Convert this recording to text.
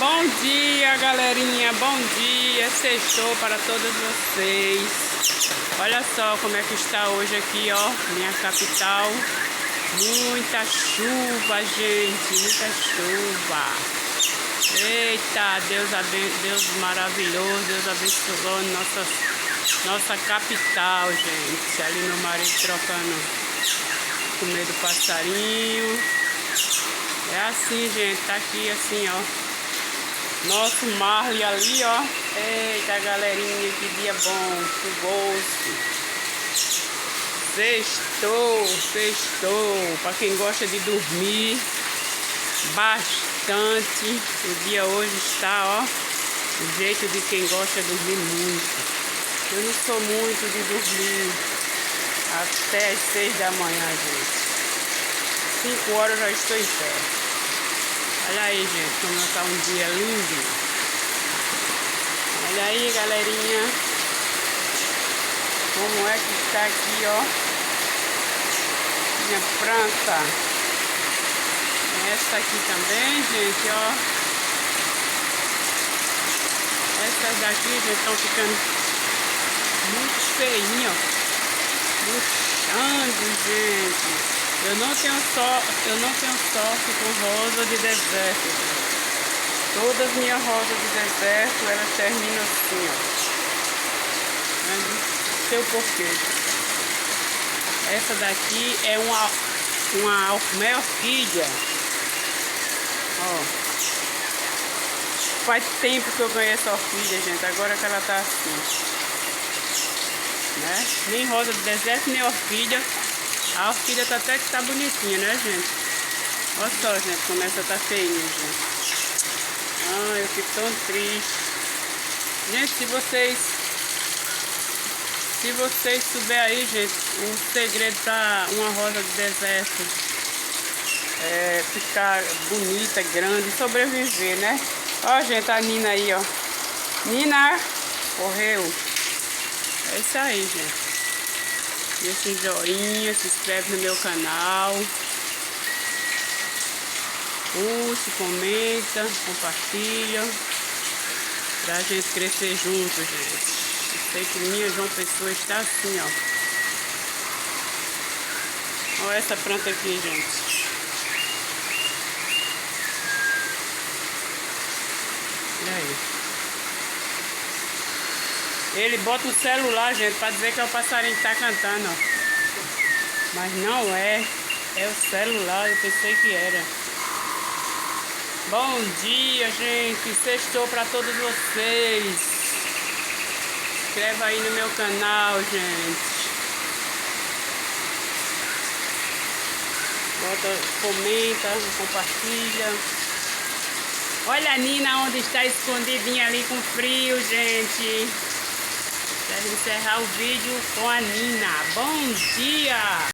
Bom dia, galerinha, bom dia, sextou para todos vocês. Olha só como é que está hoje aqui, ó, minha capital. Muita chuva, gente, muita chuva. Eita, Deus maravilhoso, Deus abençoou nossa capital, gente. Ali meu marido trocando comida do passarinho. É assim, gente, tá aqui assim, ó. Nosso Marley ali, ó. Eita, galerinha, que dia bom, chuvoso. Sextou. Para quem gosta de dormir bastante, o dia hoje está, ó, do jeito de quem gosta de dormir muito. Eu não sou muito de dormir até as 6 da manhã, gente. 5 horas eu já estou em pé. Olha aí, gente, como está um dia lindo. Olha aí, galerinha, como é que está aqui, ó, minha planta. Essa aqui também, gente, ó. Essas daqui, gente, estão ficando muito feinhas, ó. Murchando, gente. Eu não tenho sorte com rosa de deserto. Todas as minhas rosas de deserto, elas terminam assim, ó. Não sei o porquê. Essa daqui é uma orquídea. Ó. Faz tempo que eu ganhei essa orquídea, gente. Agora que ela tá assim. Né? Nem rosa de deserto, nem orquídea. A orquídea tá até que tá bonitinha, né, gente? Olha só, gente, como essa tá feinha, gente. Ah, eu fico tão triste. Gente, se vocês souberem aí, gente, o segredo pra uma rosa de deserto é ficar bonita, grande e sobreviver, né? Ó, gente, a Nina aí, ó. Nina, correu. É isso aí, gente. Deixa um joinha, se inscreve no meu canal. Curte, comenta, compartilha. Pra gente crescer junto, gente. Eu sei que minha João Pessoa está assim, ó. Olha essa planta aqui, gente. Olha aí. Ele bota o celular, gente, pra dizer que é o passarinho que tá cantando, ó. Mas não é. É o celular, eu pensei que era. Bom dia, gente. Sextou pra todos vocês. Se inscreva aí no meu canal, gente. Comenta, compartilha. Olha a Nina onde está escondidinha ali com frio, gente. Quero encerrar o vídeo com a Nina. Bom dia!